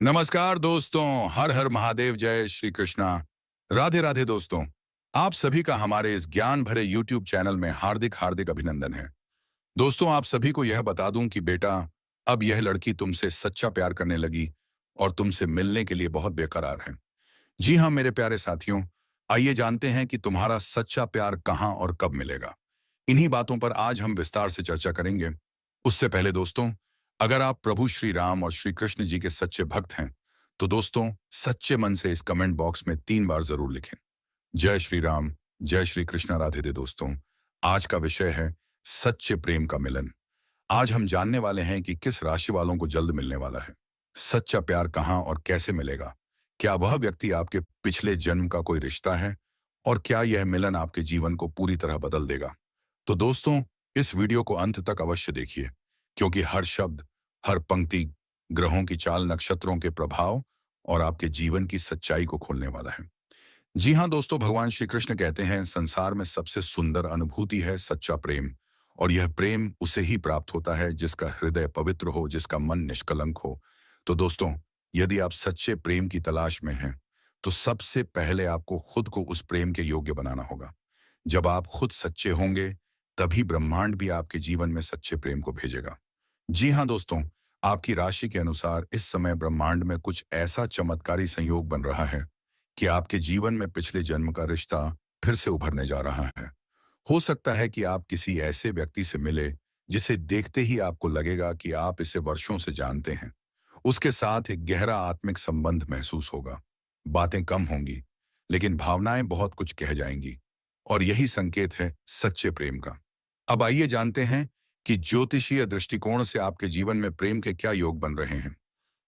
नमस्कार दोस्तों। हर हर महादेव, जय श्री कृष्णा। राधे राधे दोस्तों। आप सभी का हमारे इस ज्ञान भरे YouTube चैनल में हार्दिक हार्दिक अभिनंदन है। दोस्तों, आप सभी को यह बता दूं कि बेटा, अब यह लड़की तुमसे सच्चा प्यार करने लगी और तुमसे मिलने के लिए बहुत बेकरार है। जी हाँ मेरे प्यारे साथियों, आइए जानते हैं कि तुम्हारा सच्चा प्यार कहाँ और कब मिलेगा। इन्हीं बातों पर आज हम विस्तार से चर्चा करेंगे। उससे पहले दोस्तों, अगर आप प्रभु श्री राम और श्री कृष्ण जी के सच्चे भक्त हैं, तो दोस्तों सच्चे मन से इस कमेंट बॉक्स में 3 बार जरूर लिखें, जय श्री राम, जय श्री कृष्ण, राधे दे। दोस्तों, आज का विषय है सच्चे प्रेम का मिलन। आज हम जानने वाले हैं कि किस राशि वालों को जल्द मिलने वाला है सच्चा प्यार, कहाँ और कैसे मिलेगा। क्या वह व्यक्ति आपके पिछले जन्म का कोई रिश्ता है, और क्या यह मिलन आपके जीवन को पूरी तरह बदल देगा। तो दोस्तों, इस वीडियो को अंत तक अवश्य देखिए, क्योंकि हर शब्द, हर पंक्ति ग्रहों की चाल, नक्षत्रों के प्रभाव और आपके जीवन की सच्चाई को खोलने वाला है। जी हाँ दोस्तों, भगवान श्री कृष्ण कहते हैं, संसार में सबसे सुंदर अनुभूति है सच्चा प्रेम, और यह प्रेम उसे ही प्राप्त होता है जिसका हृदय पवित्र हो, जिसका मन निष्कलंक हो। तो दोस्तों, यदि आप सच्चे प्रेम की तलाश में हैं, तो सबसे पहले आपको खुद को उस प्रेम के योग्य बनाना होगा। जब आप खुद सच्चे होंगे, तभी ब्रह्मांड भी आपके जीवन में सच्चे प्रेम को भेजेगा। जी हाँ दोस्तों, आपकी राशि के अनुसार इस समय ब्रह्मांड में कुछ ऐसा चमत्कारी संयोग बन रहा है कि आपके जीवन में पिछले जन्म का रिश्ता फिर से उभरने जा रहा है। हो सकता है कि आप किसी ऐसे व्यक्ति से मिले जिसे देखते ही आपको लगेगा कि आप इसे वर्षों से जानते हैं। उसके साथ एक गहरा आत्मिक संबंध महसूस होगा। बातें कम होंगी, लेकिन भावनाएं बहुत कुछ कह जाएंगी, और यही संकेत है सच्चे प्रेम का। अब आइए जानते हैं कि ज्योतिषीय दृष्टिकोण से आपके जीवन में प्रेम के क्या योग बन रहे हैं।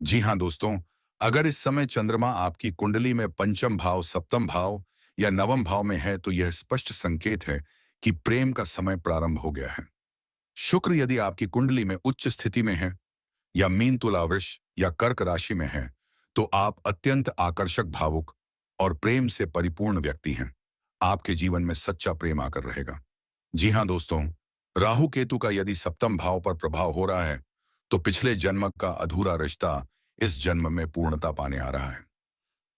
जी हाँ दोस्तों, अगर इस समय चंद्रमा आपकी कुंडली में पंचम भाव, सप्तम भाव या नवम भाव में है, तो यह स्पष्ट संकेत है कि प्रेम का समय प्रारंभ हो गया है। शुक्र यदि आपकी कुंडली में उच्च स्थिति में है, या मीन, तुला, वृष या कर्क राशि में है, तो आप अत्यंत आकर्षक, भावुक और प्रेम से परिपूर्ण व्यक्ति हैं। आपके जीवन में सच्चा प्रेम आकर रहेगा। जी हाँ दोस्तों, राहु केतु का यदि सप्तम भाव पर प्रभाव हो रहा है, तो पिछले जन्म का अधूरा रिश्ता इस जन्म में पूर्णता पाने आ रहा है।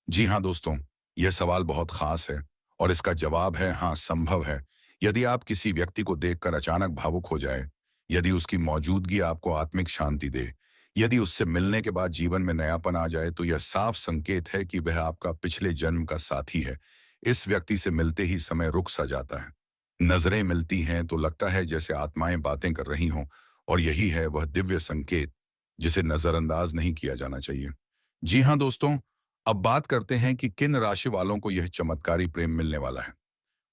जी हाँ दोस्तों, यह सवाल बहुत खास है, और इसका जवाब है हाँ, संभव है। यदि आप किसी व्यक्ति को देखकर अचानक भावुक हो जाए, यदि उसकी मौजूदगी आपको आत्मिक शांति दे, यदि उससे मिलने के बाद जीवन में नयापन आ जाए, तो यह साफ संकेत है कि वह आपका पिछले जन्म का साथी है। इस व्यक्ति से मिलते ही समय रुक सा जाता है। नजरें मिलती हैं तो लगता है जैसे आत्माएं बातें कर रही हों, और यही है वह दिव्य संकेत जिसे नजरअंदाज नहीं किया जाना चाहिए। जी हाँ दोस्तों, अब बात करते हैं कि किन राशि वालों को यह चमत्कारी प्रेम मिलने वाला है।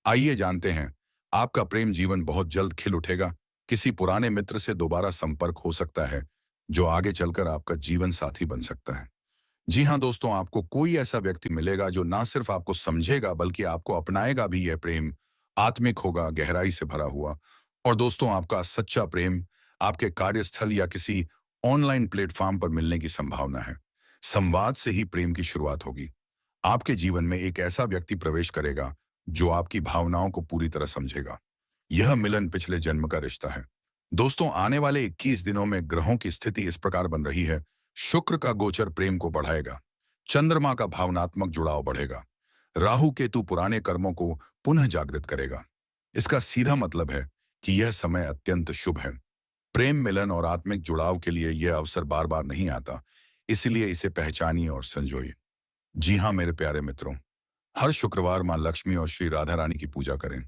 आइए जानते हैं। आपका प्रेम जीवन बहुत जल्द खिल उठेगा। किसी पुराने मित्र से दोबारा संपर्क हो सकता है, जो आगे चलकर आपका जीवन साथी बन सकता है। जी हाँ दोस्तों, आपको कोई ऐसा व्यक्ति मिलेगा जो ना सिर्फ आपको समझेगा, बल्कि आपको अपनाएगा भी। यह प्रेम आत्मिक होगा, गहराई से भरा हुआ। और दोस्तों, आपका सच्चा प्रेम आपके कार्यस्थल या किसी ऑनलाइन प्लेटफॉर्म पर मिलने की संभावना है। संवाद से ही प्रेम की शुरुआत होगी। आपके जीवन में एक ऐसा व्यक्ति प्रवेश करेगा जो आपकी भावनाओं को पूरी तरह समझेगा। यह मिलन पिछले जन्म का रिश्ता है। दोस्तों, आने वाले 21 दिनों में ग्रहों की स्थिति इस प्रकार बन रही है। शुक्र का गोचर प्रेम को बढ़ाएगा। चंद्रमा का भावनात्मक जुड़ाव बढ़ेगा। राहु केतु पुराने कर्मों को पुनः जागृत करेगा। इसका सीधा मतलब है कि यह समय अत्यंत शुभ है। प्रेम, मिलन और आत्मिक जुड़ाव के लिए यह अवसर बार बार नहीं आता, इसलिए इसे पहचानिए और संजोइए। जी हाँ मेरे प्यारे मित्रों, हर शुक्रवार माँ लक्ष्मी और श्री राधा रानी की पूजा करें।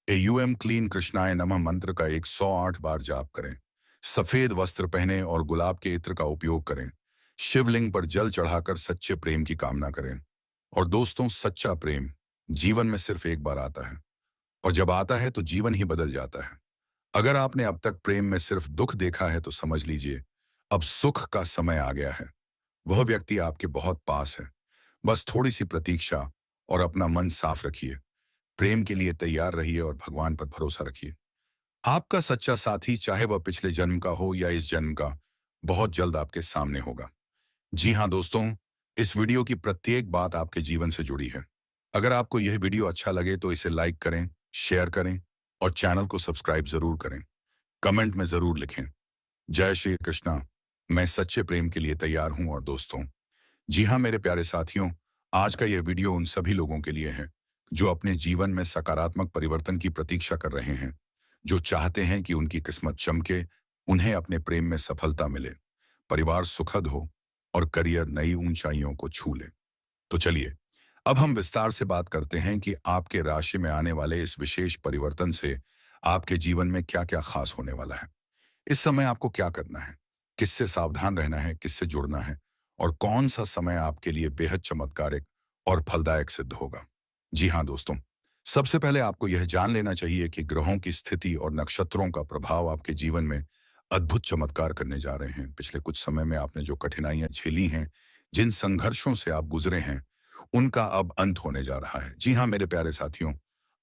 एयूएम क्लीन कृष्णाय नमः मंत्र का 108 बार जाप करें। सफेद वस्त्र पहने और गुलाब के इत्र का उपयोग करें। शिवलिंग पर जल चढ़ाकर सच्चे प्रेम की कामना करें। और दोस्तों, सच्चा प्रेम जीवन में सिर्फ एक बार आता है, और जब आता है तो जीवन ही बदल जाता है। अगर आपने अब तक प्रेम में सिर्फ दुख देखा है, तो समझ लीजिए अब सुख का समय आ गया है। वह व्यक्ति आपके बहुत पास है। बस थोड़ी सी प्रतीक्षा और अपना मन साफ रखिए। प्रेम के लिए तैयार रहिए और भगवान पर भरोसा रखिए। आपका सच्चा साथी, चाहे वह पिछले जन्म का हो या इस जन्म का, बहुत जल्द आपके सामने होगा। जी हाँ दोस्तों, इस वीडियो की प्रत्येक बात आपके जीवन से जुड़ी है। अगर आपको यह वीडियो अच्छा लगे तो इसे लाइक करें, शेयर करें और चैनल को सब्सक्राइब जरूर करें। कमेंट में जरूर लिखें, जय श्री कृष्णा, मैं सच्चे प्रेम के लिए तैयार हूं। और दोस्तों, जी हाँ मेरे प्यारे साथियों, आज का यह वीडियो उन सभी लोगों के लिए है जो अपने जीवन में सकारात्मक परिवर्तन की प्रतीक्षा कर रहे हैं, जो चाहते हैं कि उनकी किस्मत चमके, उन्हें अपने प्रेम में सफलता मिले, परिवार सुखद हो और करियर नई ऊंचाइयों को छू ले। तो चलिए, अब हम विस्तार से बात करते हैं कि आपके राशि में आने वाले इस विशेष परिवर्तन से आपके जीवन में क्या-क्या खास होने वाला है। इस समय आपको क्या करना है, किससे सावधान रहना है, किससे जुड़ना है और कौन सा समय आपके लिए बेहद चमत्कारिक और फलदायक सिद्ध होगा। जी हाँ दोस्तों, सबसे पहले आपको यह जान लेना चाहिए कि ग्रहों की स्थिति और नक्षत्रों का प्रभाव आपके जीवन में अद्भुत चमत्कार करने जा रहे हैं। पिछले कुछ समय में आपने जो कठिनाइयां झेली हैं, जिन संघर्षों से आप गुजरे हैं, उनका अब अंत होने जा रहा है। जी हाँ मेरे प्यारे साथियों,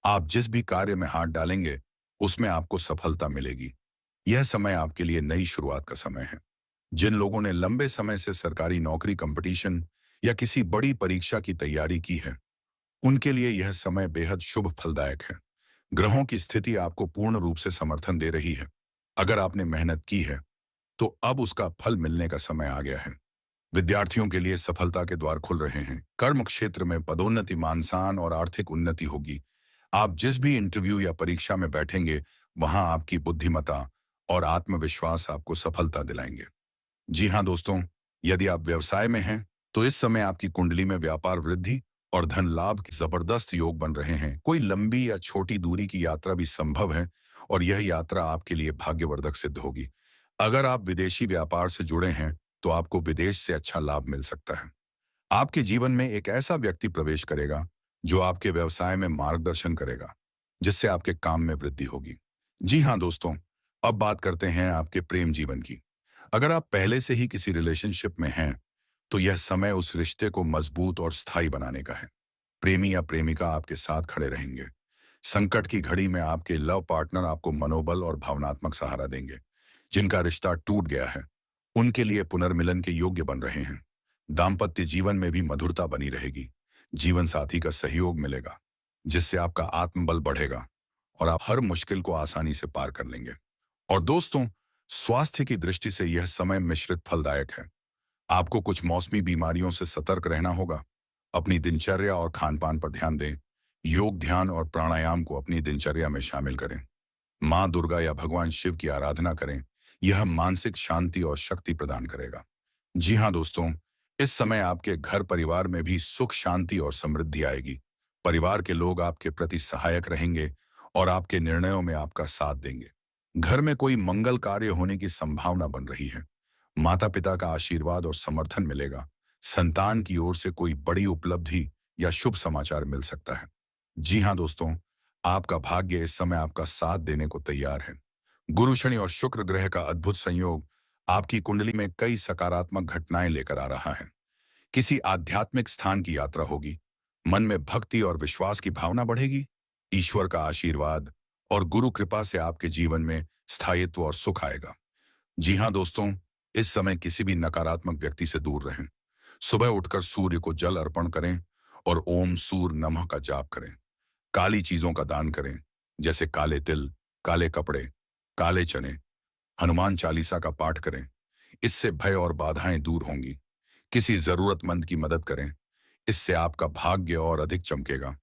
आप जिस भी कार्य में हाथ डालेंगे, उसमें आपको सफलता मिलेगी। यह समय आपके लिए नई शुरुआत का समय है। जिन लोगों ने लंबे समय से सरकारी नौकरी कंपटीशन या किसी बड़ी परीक्षा की तैयारी की है, उनके लिए यह समय बेहद शुभ फलदायक है। ग्रहों की स्थिति आपको पूर्ण रूप से समर्थन दे रही है। अगर आपने मेहनत की है, तो अब उसका फल मिलने का समय आ गया है। विद्यार्थियों के लिए सफलता के द्वार खुल रहे हैं। कर्म क्षेत्र में पदोन्नति, मानसान और आर्थिक उन्नति होगी। आप जिस भी इंटरव्यू या परीक्षा में बैठेंगे, वहां आपकी बुद्धिमत्ता और आत्मविश्वास आपको सफलता दिलाएंगे। जी हाँ दोस्तों, यदि आप व्यवसाय में हैं, तो इस समय आपकी कुंडली में व्यापार वृद्धि और धन लाभ के जबरदस्त योग बन रहे हैं। कोई लंबी या छोटी दूरी की यात्रा भी संभव है और यह यात्रा आपके लिए भाग्यवर्धक सिद्ध होगी। अगर आप विदेशी व्यापार से जुड़े हैं, तो आपको विदेश से अच्छा लाभ मिल सकता है। आपके जीवन में एक ऐसा व्यक्ति प्रवेश करेगा जो आपके व्यवसाय में मार्गदर्शन करेगा, जिससे आपके काम में वृद्धि होगी। जी हाँ दोस्तों, अब बात करते हैं आपके प्रेम जीवन की। अगर आप पहले से ही किसी रिलेशनशिप में हैं, तो यह समय उस रिश्ते को मजबूत और स्थायी बनाने का है। प्रेमी या प्रेमिका आपके साथ खड़े रहेंगे। संकट की घड़ी में आपके लव पार्टनर आपको मनोबल और भावनात्मक सहारा देंगे। जिनका रिश्ता टूट गया है, उनके लिए पुनर्मिलन के योग्य बन रहे हैं। दाम्पत्य जीवन में भी मधुरता बनी रहेगी। जीवन साथी का सहयोग मिलेगा, जिससे आपका आत्मबल बढ़ेगा और आप हर मुश्किल को आसानी से पार कर लेंगे। और दोस्तों, स्वास्थ्य की दृष्टि से यह समय मिश्रित फलदायक है। आपको कुछ मौसमी बीमारियों से सतर्क रहना होगा। अपनी दिनचर्या और खान-पान पर ध्यान दें। योग, ध्यान और प्राणायाम को अपनी दिनचर्या में शामिल करें। माँ दुर्गा या भगवान शिव की आराधना करें। यह मानसिक शांति और शक्ति प्रदान करेगा। जी हाँ दोस्तों, इस समय आपके घर परिवार में भी सुख, शांति और समृद्धि आएगी। परिवार के लोग आपके प्रति सहायक रहेंगे और आपके निर्णयों में आपका साथ देंगे। घर में कोई मंगल कार्य होने की संभावना बन रही है। माता पिता का आशीर्वाद और समर्थन मिलेगा। संतान की ओर से कोई बड़ी उपलब्धि या शुभ समाचार मिल सकता है। जी हाँ दोस्तों, आपका भाग्य इस समय आपका साथ देने को तैयार है। गुरु, शनि और शुक्र ग्रह का अद्भुत संयोग आपकी कुंडली में कई सकारात्मक घटनाएं लेकर आ रहा है। किसी आध्यात्मिक स्थान की यात्रा होगी। मन में भक्ति और विश्वास की भावना बढ़ेगी। ईश्वर का आशीर्वाद और गुरु कृपा से आपके जीवन में स्थायित्व और सुख आएगा। जी हाँ दोस्तों, इस समय किसी भी नकारात्मक व्यक्ति से दूर रहें। सुबह उठकर सूर्य को जल अर्पण करें और ओम सूर्य नमः का जाप करें। काली चीजों का दान करें, जैसे काले तिल, काले कपड़े, काले चने। हनुमान चालीसा का पाठ करें। इससे भय और बाधाएं दूर होंगी। किसी जरूरतमंद की मदद करें। इससे आपका भाग्य और अधिक चमकेगा।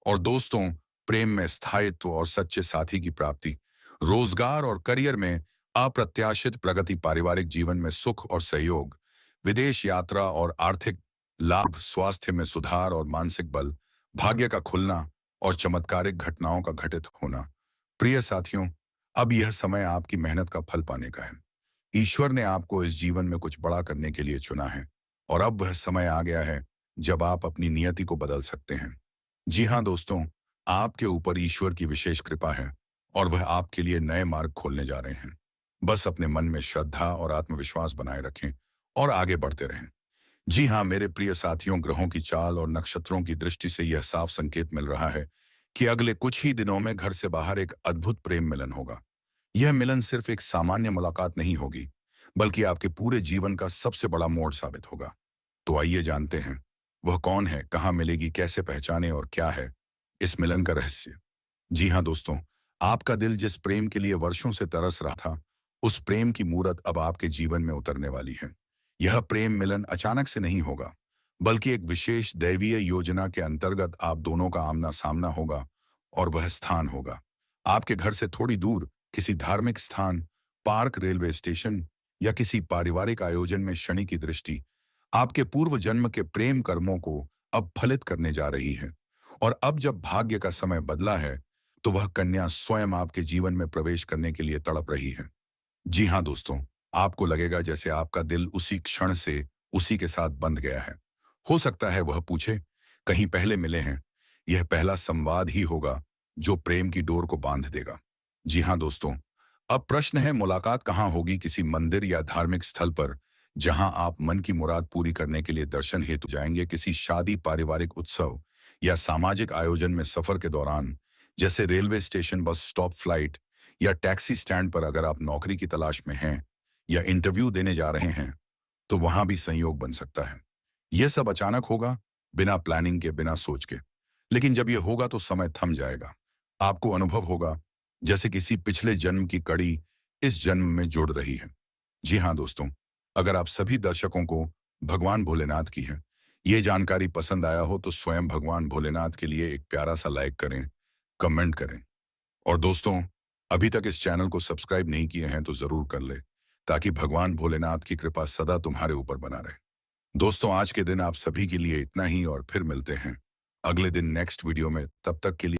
और दोस्तों, प्रेम में स्थायित्व और सच्चे साथी की प्राप्ति, रोजगार और करियर में अप्रत्याशित प्रगति, पारिवारिक जीवन में सुख और सहयोग, विदेश यात्रा और आर्थिक लाभ, स्वास्थ्य में सुधार और मानसिक बल, भाग्य का खुलना और चमत्कारिक घटनाओं का घटित होना। प्रिय साथियों, अब यह समय आपकी मेहनत का फल पाने का है। ईश्वर ने आपको इस जीवन में कुछ बड़ा करने के लिए चुना है और अब वह समय आ गया है जब आप अपनी नियति को बदल सकते हैं। जी हाँ दोस्तों, आपके ऊपर ईश्वर की विशेष कृपा है और वह आपके लिए नए मार्ग खोलने जा रहे हैं। बस अपने मन में श्रद्धा और आत्मविश्वास बनाए रखें और आगे बढ़ते रहें। जी हाँ मेरे प्रिय साथियों, ग्रहों की चाल और नक्षत्रों की दृष्टि से यह साफ संकेत मिल रहा है कि अगले कुछ ही दिनों में घर से बाहर एक अद्भुत प्रेम मिलन होगा। यह मिलन सिर्फ एक सामान्य मुलाकात नहीं होगी, बल्कि आपके पूरे जीवन का सबसे बड़ा मोड़ साबित होगा। तो आइए जानते हैं, वह कौन है, कहाँ मिलेगी, कैसे पहचाने और क्या है इस मिलन का रहस्य। जी हाँ दोस्तों, आपका दिल जिस प्रेम के लिए वर्षों से तरस रहा था, उस प्रेम की मूरत अब आपके जीवन में उतरने वाली है। यह प्रेम मिलन अचानक से नहीं होगा, बल्कि एक विशेष दैवीय योजना के अंतर्गत आप दोनों का आमना सामना होगा। और वह स्थान होगा आपके घर से थोड़ी दूर, किसी धार्मिक स्थान, पार्क, रेलवे स्टेशन या किसी पारिवारिक आयोजन में शनि की दृष्टि आपके पूर्व जन्म के प्रेम कर्मों को अब फलित करने जा रही है। और अब जब भाग्य का समय बदला है, तो वह कन्या स्वयं आपके जीवन में प्रवेश करने के लिए तड़प रही है। जी हाँ दोस्तों, आपको लगेगा जैसे आपका दिल उसी क्षण से उसी के साथ बंध गया है। हो सकता है वह पूछे, कहीं पहले मिले हैं? यह पहला संवाद ही होगा जो प्रेम की डोर को बांध देगा। जी हाँ दोस्तों, अब प्रश्न है, मुलाकात कहाँ होगी? किसी मंदिर या धार्मिक स्थल पर जहां आप मन की मुराद पूरी करने के लिए दर्शन हेतु जाएंगे? किसी शादी, पारिवारिक उत्सव या सामाजिक आयोजन में सफर के दौरान, जैसे railway station, bus stop, flight या टैक्सी स्टैंड पर? अगर आप नौकरी की तलाश में हैं या इंटरव्यू देने जा रहे हैं, तो वहां भी संयोग बन सकता है। यह सब अचानक होगा, बिना प्लानिंग के, बिना सोच के। लेकिन जब यह होगा तो समय थम जाएगा। आपको अनुभव होगा जैसे किसी पिछले जन्म की कड़ी इस जन्म में जुड़ रही है। जी हाँ दोस्तों, अगर आप सभी दर्शकों को भगवान भोलेनाथ की है ये जानकारी पसंद आया हो, तो स्वयं भगवान भोलेनाथ के लिए एक प्यारा सा लाइक करें, कमेंट करें। और दोस्तों, अभी तक इस चैनल को सब्सक्राइब नहीं किए हैं तो जरूर कर ले, ताकि भगवान भोलेनाथ की कृपा सदा तुम्हारे ऊपर बना रहे। दोस्तों, आज के दिन आप सभी के लिए इतना ही, और फिर मिलते हैं अगले दिन नेक्स्ट वीडियो में। तब तक के लिए